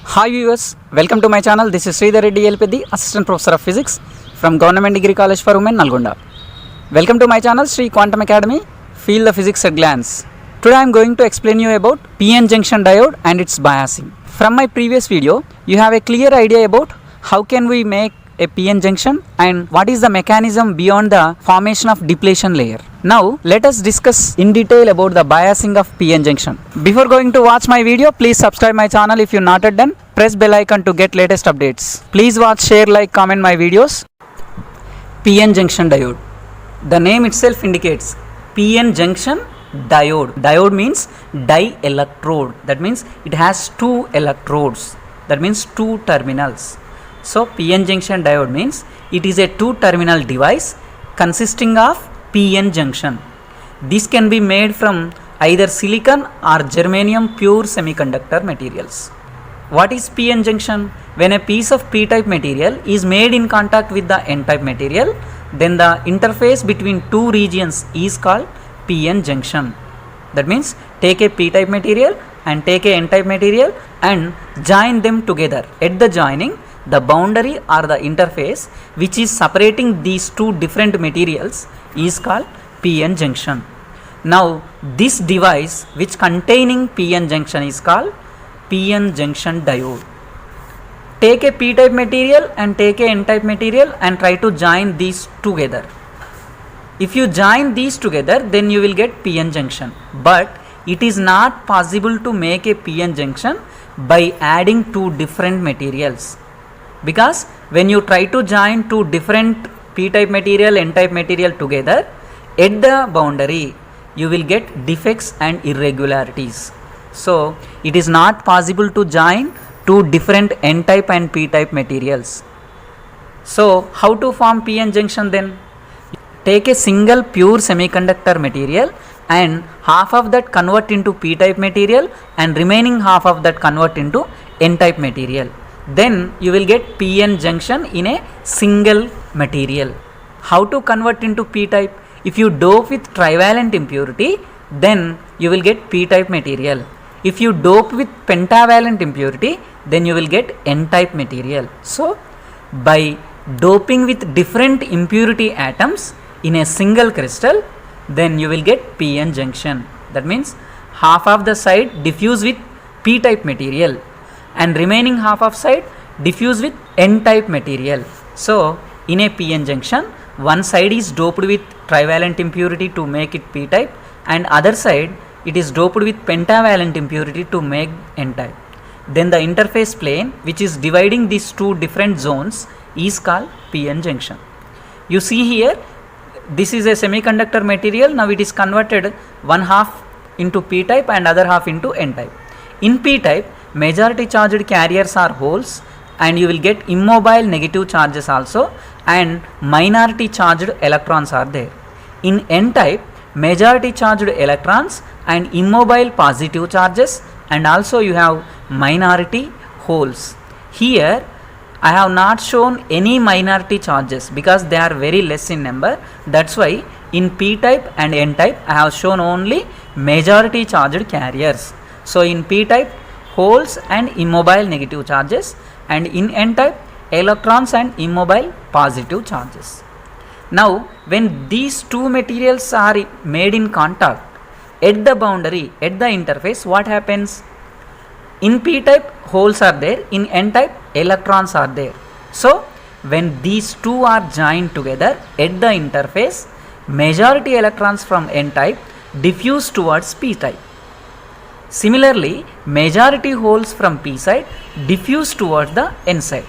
Hi viewers, welcome to my channel. This is Sridhar Reddy LPD, Assistant Professor of Physics from Government Degree College for Women, Nalgonda. Welcome to my channel, Sri Quantum Academy. Feel the physics at glance. Today I am going to explain you about PN junction diode and its biasing. From my previous video, you have a clear idea about how can we make a PN junction and what is the mechanism beyond the formation of depletion layer. Now let us discuss in detail about the biasing of PN junction. Before going to watch my video, please subscribe my channel if you not yet done. Press bell icon to get latest updates. Please watch, share, like, comment my videos. PN junction diode. The name itself indicates PN junction diode. Diode means dielectrode. That means it has two electrodes. That means two terminals. So PN junction diode means it is a two terminal device consisting of PN junction. This can be made from either silicon or germanium pure semiconductor materials. What is PN junction? When a piece of P-type material is made in contact with the N-type material, then the interface between two regions is called PN junction. That means take a P-type material and take a N-type material and join them together. At the joining, the boundary or the interface which is separating these two different materials is called PN junction. Now this device which containing PN junction is called PN junction diode. Take a P-type material and take a N-type material and try to join these together. If you join these together, then you will get PN junction. But it is not possible to make a PN junction by adding two different materials. Because when you try to join two different P-type material, N-type material together, at the boundary you will get defects and irregularities. So it is not possible to join two different N-type and P-type materials. So how to form PN junction then? Take a single pure semiconductor material and half of that convert into P-type material and remaining half of that convert into N-type material. Then you will get PN junction in a single material. How to convert into P-type? If you dope with trivalent impurity, then you will get P-type material. If you dope with pentavalent impurity, then you will get N-type material. So by doping with different impurity atoms in a single crystal, then you will get PN junction. That means half of the side diffuse with P-type material and remaining half of side diffuse with N-type material. So in a PN junction, one side is doped with trivalent impurity to make it P-type and other side it is doped with pentavalent impurity to make N-type. Then the interface plane which is dividing these two different zones is called PN junction. You see here, this is a semiconductor material. Now it is converted one half into P-type and other half into N-type. In P-type, majority charged carriers are holes and you will get immobile negative charges also and minority charged electrons are there. In N-type, majority charged electrons and immobile positive charges and also you have minority holes. Here I have not shown any minority charges because they are very less in number. That's why in P-type and N-type I have shown only majority charged carriers. So in P-type, holes and immobile negative charges and in N-type, electrons and immobile positive charges. Now when these two materials are made in contact at the boundary, at the interface, what happens? In P-type, holes are there, in N-type, electrons are there. So when these two are joined together at the interface, majority electrons from N-type diffuse towards P-type. Similarly, majority holes from P side diffuse towards the N side.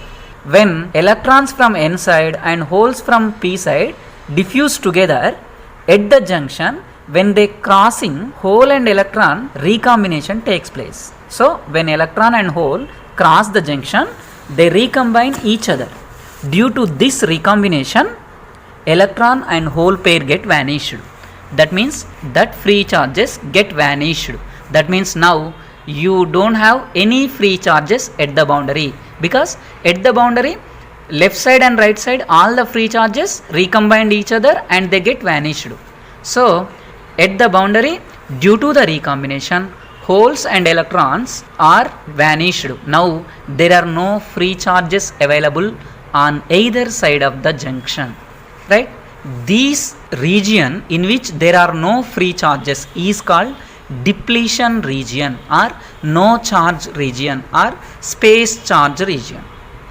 When electrons from N side and holes from P side diffuse together at the junction, when they crossing, hole and electron recombination takes place. So when electron and hole cross the junction, they recombine each other. Due to this recombination, electron and hole pair get vanished. That means that free charges get vanished. That means now you don't have any free charges at the boundary because at the boundary left side and right side all the free charges recombined each other and they get vanished. So at the boundary, due to the recombination, holes and electrons are vanished. Now there are no free charges available on either side of the junction, right? This region in which there are no free charges is called depletion region or no charge region or space charge region.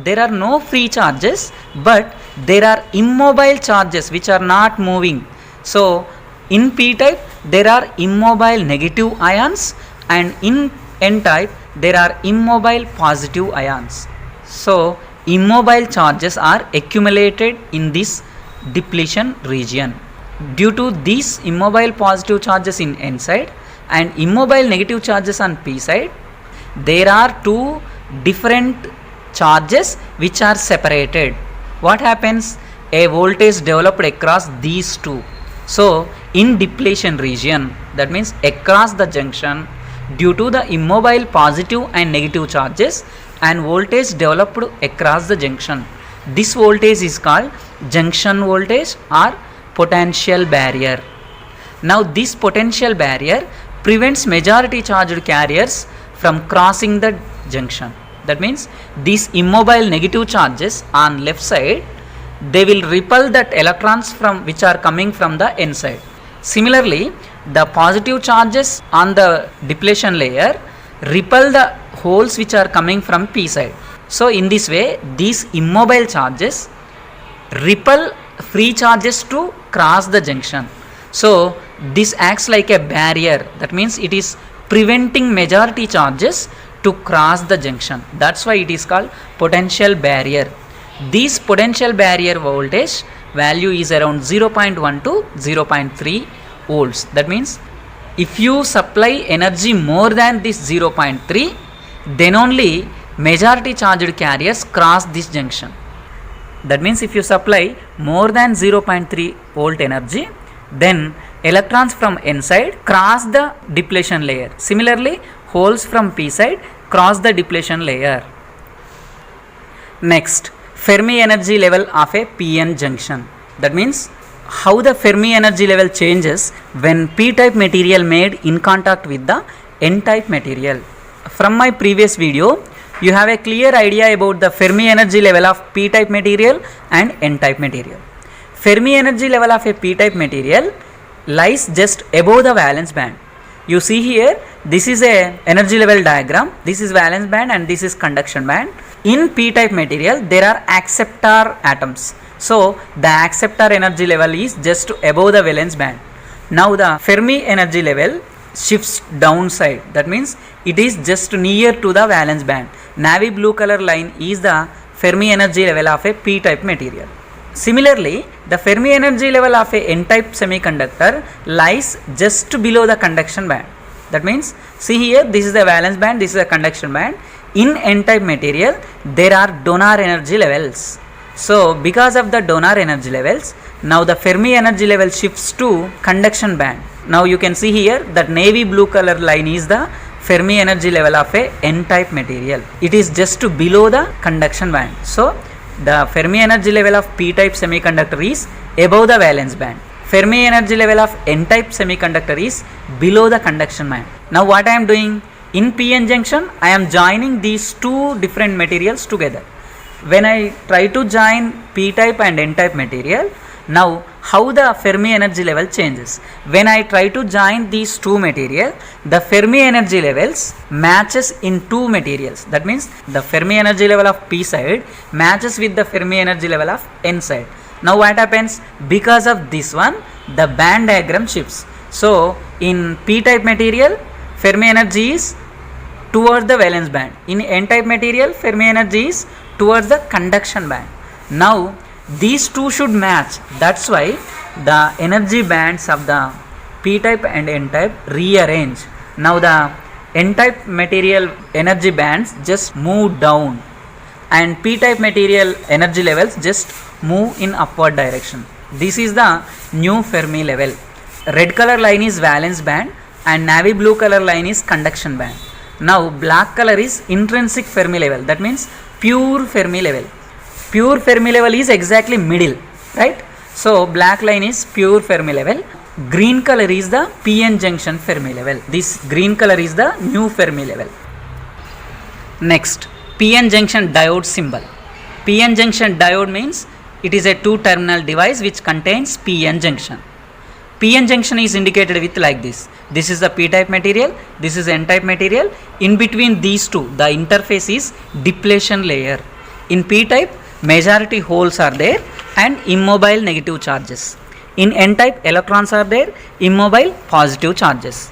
There are no free charges, but there are immobile charges which are not moving. So in p type there are immobile negative ions, and in n type there are immobile positive ions. So immobile charges are accumulated in this depletion region. Due to these immobile positive charges in n side and immobile negative charges on p side, there are two different charges which are separated. What happens? A voltage developed across these two. So in depletion region, that means across the junction, due to the immobile positive and negative charges, and voltage developed across the junction, this voltage is called junction voltage or potential barrier. Now this potential barrier prevents majority charged carriers from crossing the junction. That means these immobile negative charges on left side, they will repel that electrons from which are coming from the n side. Similarly, the positive charges on the depletion layer repel the holes which are coming from p side. So in this way, these immobile charges repel free charges to cross the junction. So this acts like a barrier. That means it is preventing majority charges to cross the junction. That's why it is called potential barrier. This potential barrier voltage value is around 0.1 to 0.3 volts. That means if you supply energy more than this 0.3, then only majority charged carriers cross this junction. That means if you supply more than 0.3 volt energy, then electrons from n side cross the depletion layer. Similarly, holes from p side cross the depletion layer. Next, Fermi energy level of a p-n junction. That means how the Fermi energy level changes when p-type material made in contact with the n-type material. From my previous video, you have a clear idea about the Fermi energy level of p-type material and n-type material. Fermi energy level of a p-type material lies just above the valence band. You see here, this is a energy level diagram. This is valence band and this is conduction band. In p-type material, there are acceptor atoms. So the acceptor energy level is just above the valence band. Now the Fermi energy level shifts downside. That means it is just near to the valence band. Navy blue color line is the Fermi energy level of a p-type material. Similarly, the Fermi energy level of a n-type semiconductor lies just below the conduction band. That means, see here, this is the valence band, this is the conduction band. In n-type material, there are donor energy levels. So because of the donor energy levels, now the Fermi energy level shifts to conduction band. Now you can see here that navy blue color line is the Fermi energy level of a n-type material. It is just below the conduction band. So the Fermi energy level of p-type semiconductor is above the valence band. Fermi energy level of n-type semiconductor is below the conduction band. Now what I am doing? In p-n junction, I am joining these two different materials together. When I try to join p-type and n-type material, now how the Fermi energy level changes? When I try to join these two material, the Fermi energy levels matches in two materials. That means the Fermi energy level of p side matches with the Fermi energy level of n side. Now what happens? Because of this one, the band diagram shifts. So in p-type material, Fermi energy is towards the valence band. In n-type material, Fermi energy is towards the conduction band. Now these two should match. That's why the energy bands of the p-type and n-type rearrange. Now the n-type material energy bands just move down and p-type material energy levels just move in upward direction. This is the new Fermi level. Red color line is valence band and navy blue color line is conduction band. Now black color is intrinsic Fermi level. That means pure Fermi level. Pure Fermi level is exactly middle, right? So black line is pure Fermi level green color is the p-n junction Fermi level. This green color is the new Fermi level. Next, p-n junction diode symbol. p-n junction diode means it is a two terminal device which contains p-n junction. p-n junction is indicated with like this. This is the p-type material, this is n-type material. In between these two, the interface is depletion layer. In p-type, majority holes are there and immobile negative charges. In n-type, electrons are there, immobile positive charges.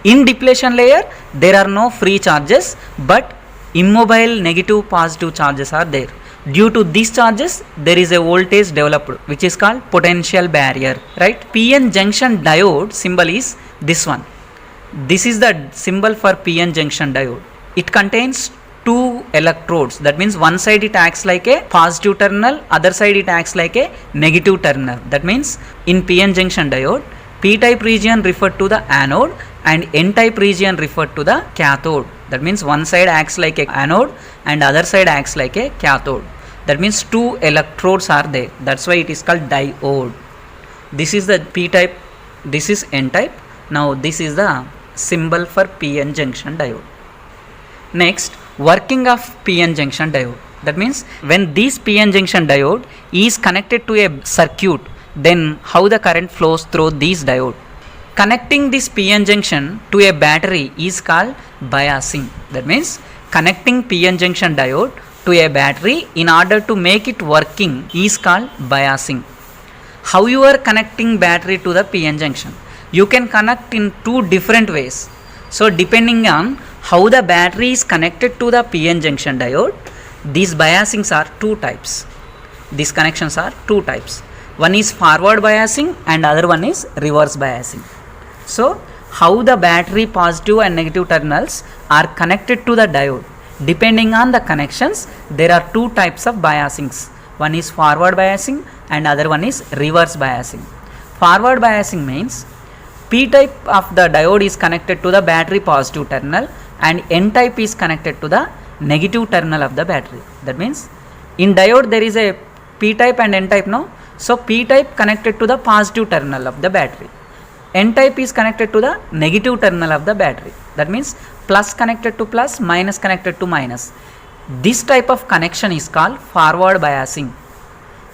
In depletion layer, there are no free charges but immobile negative positive charges are there. Due to these charges, there is a voltage developed which is called potential barrier, right? p-n junction diode symbol is this one. This is the symbol for p-n junction diode. It contains two electrodes. That means one side it acts like a positive terminal, other side it acts like a negative terminal. That means in p-n junction diode, p-type region referred to the anode and n-type region referred to the cathode. That means one side acts like a anode and other side acts like a cathode. That means two electrodes are there. That's why it is called diode. This is the p-type, this is n-type. Now this is the symbol for p-n junction diode. Next, working of p-n junction diode. That means when this p-n junction diode is connected to a circuit, then how the current flows through this diode. Connecting this p-n junction to a battery is called biasing. That means connecting p-n junction diode to a battery in order to make it working is called biasing. How you are connecting battery to the p-n junction? You can connect in two different ways. So depending on how the battery is connected to the p-n junction diode, these biasings are two types. These connections are two types. One is forward biasing and other one is reverse biasing. So how the battery positive and negative terminals are connected to the diode. Depending on the connections, there are two types of biasings. One is forward biasing and other one is reverse biasing. Forward biasing means p-type of the diode is connected to the battery positive terminal and n-type is connected to the negative terminal of the battery. That means in diode there is a p-type and n-type, no? So p-type connected to the positive terminal of the battery. N-type is connected to the negative terminal of the battery. That means plus connected to plus, minus connected to minus. This type of connection is called forward biasing.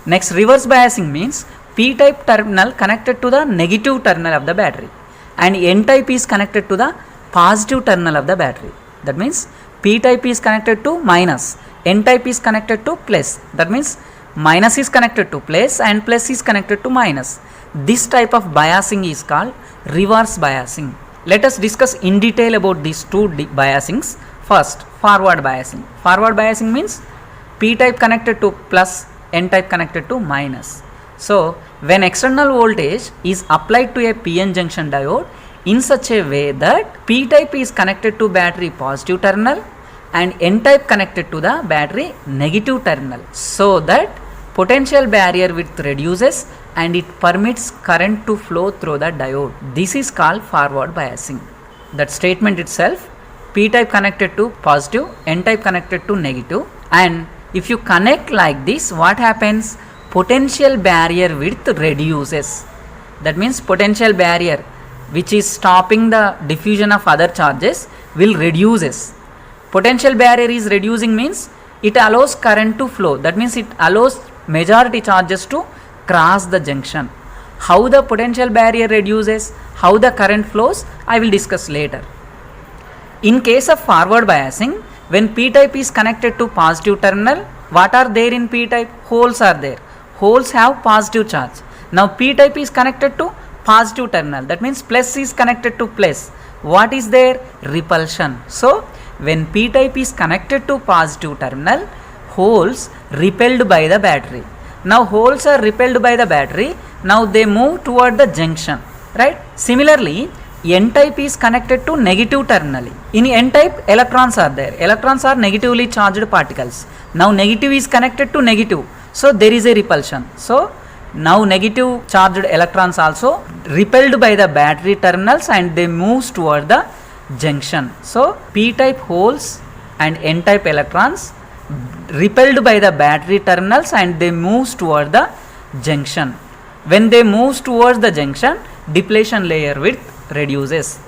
Next, reverse biasing means p-type terminal connected to the negative terminal of the battery and n-type is connected to the positive terminal of the battery. That means p-type is connected to minus, n-type is connected to plus. That means minus is connected to plus and plus is connected to minus. This type of biasing is called reverse biasing. Let us discuss in detail about these two biasings. First, forward biasing. Forward biasing means p-type connected to plus, n-type connected to minus. So when external voltage is applied to a p-n junction diode in such a way that p-type is connected to battery positive terminal and n-type connected to the battery negative terminal, so that potential barrier width reduces and it permits current to flow through the diode. This is called forward biasing. That statement itself, p-type connected to positive, n-type connected to negative, and if you connect like this, what happens? Potential barrier width reduces. That means potential barrier which is stopping the diffusion of other charges will reduces. Potential barrier is reducing means it allows current to flow. That means it allows majority charges to cross the junction. How the potential barrier reduces, how the current flows, I will discuss later. In case of forward biasing, when p-type is connected to positive terminal, what are there in p-type? Holes are there. Holes have positive charge. Now p-type is connected to positive terminal. That means plus is connected to plus. What is there? Repulsion. So when p-type is connected to positive terminal, holes repelled by the battery. Now holes are repelled by the battery. Now they move toward the junction, right? Similarly, n-type is connected to negative terminal. In n-type, electrons are there. Electrons are negatively charged particles. Now negative is connected to negative. So there is a repulsion. So now negative charged electrons also repelled by the battery terminals and they move toward the junction. So p-type holes and n-type electrons repelled by the battery terminals and they move toward the junction. When they move towards the junction, depletion layer width reduces.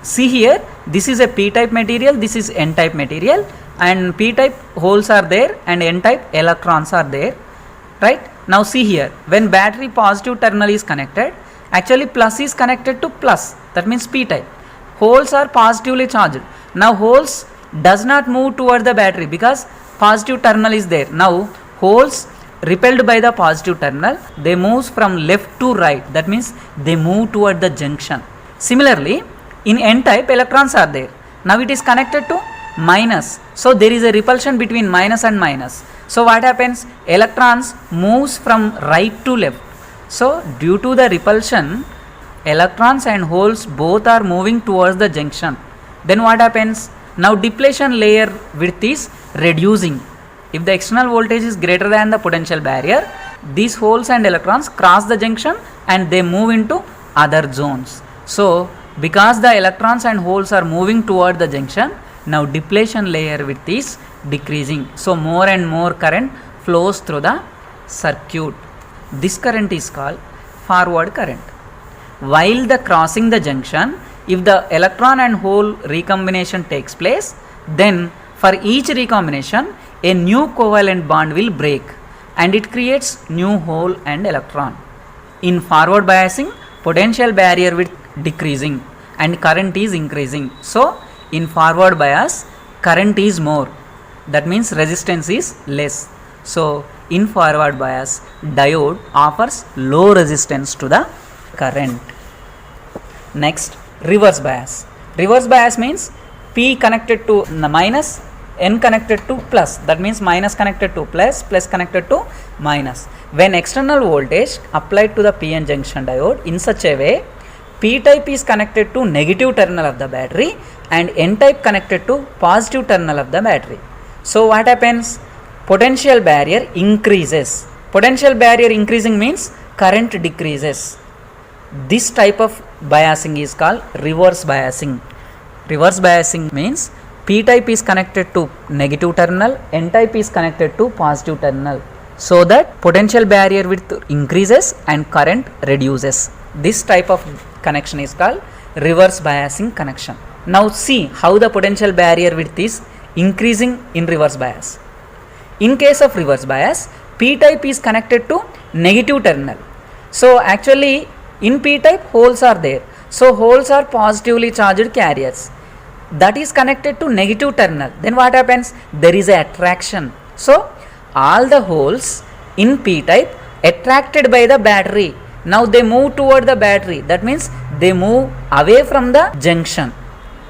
See here, this is a p-type material, this is n-type material, and p-type holes are there and n-type electrons are there, right? Now see here, when battery positive terminal is connected, actually plus is connected to plus, that means p-type. Holes are positively charged. Now holes does not move toward the battery because positive terminal is there. Now holes repelled by the positive terminal, they move from left to right, that means they move toward the junction. Similarly, in n-type electrons are there. Now it is connected to minus, so there is a repulsion between minus and minus. So what happens? Electrons moves from right to left. So due to the repulsion, electrons and holes both are moving towards the junction. Then what happens? Now depletion layer width is reducing. If the external voltage is greater than the potential barrier, these holes and electrons cross the junction and they move into other zones. So because the electrons and holes are moving toward the junction, now depletion layer width is decreasing. So more and more current flows through the circuit. This current is called forward current. While the crossing the junction, if the electron and hole recombination takes place, then for each recombination a new covalent bond will break and it creates new hole and electron. In forward biasing, potential barrier width decreasing and current is increasing. So in forward bias, current is more, that means resistance is less. So in forward bias, diode offers low resistance to the current. Next, reverse bias. Reverse bias means P connected to the minus, N connected to plus, that means minus connected to plus, plus connected to minus. When external voltage applied to the PN junction diode in such a way, P-type is connected to negative terminal of the battery and N-type connected to positive terminal of the battery. So what happens? Potential barrier increases. Potential barrier increasing means current decreases. This type of biasing is called reverse biasing. Reverse biasing means P-type is connected to negative terminal, N-type is connected to positive terminal, so that potential barrier width increases and current reduces. This type of connection is called reverse biasing connection. Now see how the potential barrier width is increasing in reverse bias. In case of reverse bias, P-type is connected to negative terminal. So actually in P-type holes are there. So holes are positively charged carriers. That is connected to negative terminal. Then what happens? There is an attraction. So all the holes in P-type attracted by the battery. Now they move toward the battery. That means they move away from the junction.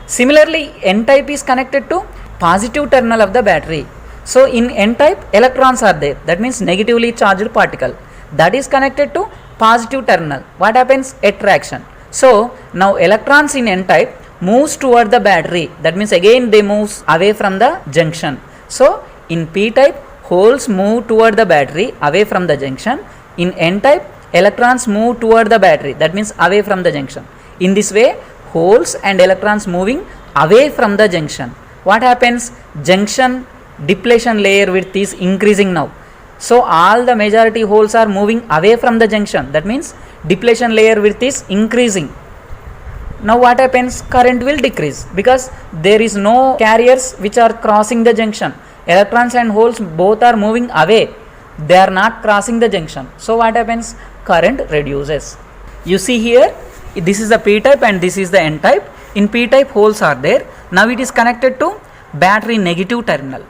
Similarly, N-type is connected to positive terminal of the battery. So in N-type electrons are there. That means negatively charged particle. That is connected to positive terminal. What happens? Attraction. So now electrons in N-type moves toward the battery. That means again they move away from the junction. So in P-type holes move toward the battery away from the junction. In N-type electrons move toward the battery. That means away from the junction. In this way, holes and electrons moving away from the junction. What happens? Junction depletion layer width is increasing now. So all the majority holes are moving away from the junction. That means depletion layer width is increasing. Now what happens? Current will decrease because there is no carriers which are crossing the junction. Electrons and holes both are moving away. They are not crossing the junction. So what happens? Current reduces. You see here, this is the P-type and this is the N-type. In P-type holes are there. Now it is connected to battery negative terminal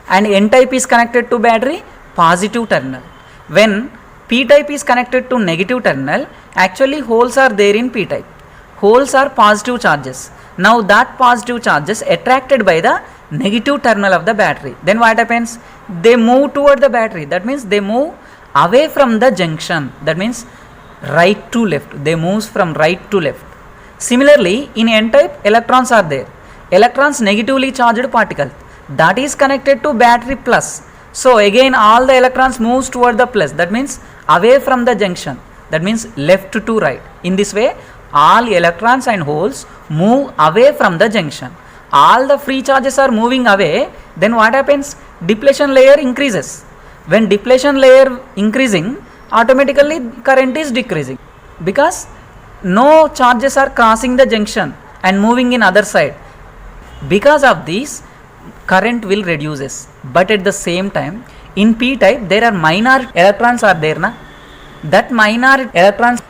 and N-type is connected to battery positive terminal. When P-type is connected to negative terminal, actually holes are there in P-type. Holes are positive charges. Now that positive charges attracted by the negative terminal of the battery. Then what happens? They move toward the battery. That means they move away from the junction. That means right to left. They move from right to left. Similarly, in N-type electrons are there. Electrons negatively charged particle. That is connected to battery plus. So again all the electrons moves toward the plus. That means away from the junction. That means left to right. In this way, all electrons and holes move away from the junction. All the free charges are moving away. Then what happens? Depletion layer increases. When depletion layer increasing, automatically current is decreasing because no charges are crossing the junction and moving in other side. Because of this, current will reduces. But at the same time, in p type there are minor electrons are there na, that minor electrons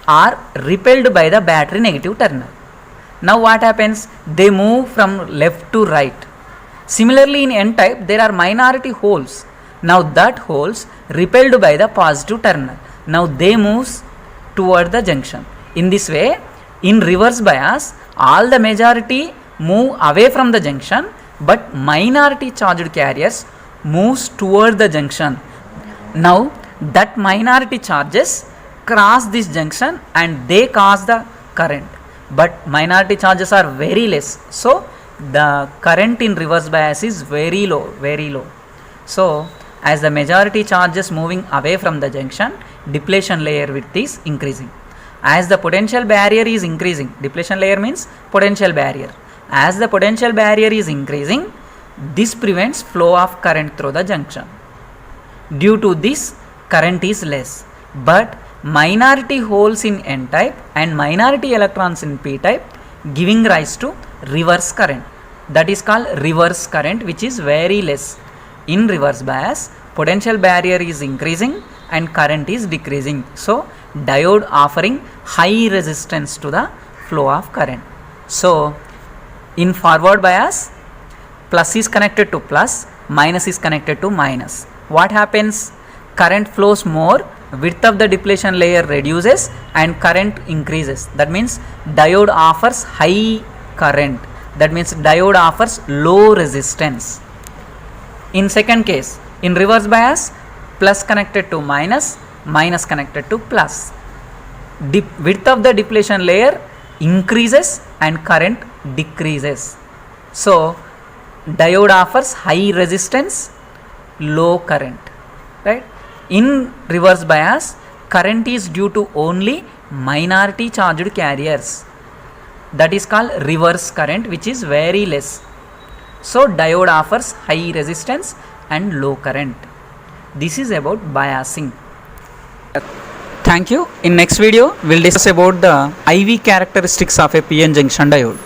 are repelled by the battery negative terminal. Now what happens? They move from left to right. Similarly in n type there are minority holes. Now that holes repelled by the positive terminal. Now they moves toward the junction. In this way, in reverse bias, all the majority move away from the junction, but minority charged carriers moves toward the junction. Now that minority charges cross this junction and they cause the current, but minority charges are very less, so the current in reverse bias is very low. So as the majority charges moving away from the junction, depletion layer width is increasing. As the potential barrier is increasing, depletion layer means potential barrier. As the potential barrier is increasing, this prevents flow of current through the junction. Due to this, current is less, but minority holes in n type and minority electrons in p type giving rise to reverse current. That is called reverse current, which is very less. In reverse bias, potential barrier is increasing and current is decreasing. So diode offering high resistance to the flow of current. So in forward bias, plus is connected to plus, minus is connected to minus. What happens? Current flows more, width of the depletion layer reduces and current increases. That means diode offers high current. That means diode offers low resistance. In second case, in reverse bias, plus connected to minus, minus connected to plus. Width of the depletion layer increases and current decreases. So diode offers high resistance, low current, right? In reverse bias, current is due to only minority charged carriers. That is called reverse current, which is very less. So diode offers high resistance and low current. This is about biasing. Thank you. In next video, we'll discuss about the IV characteristics of a PN junction diode.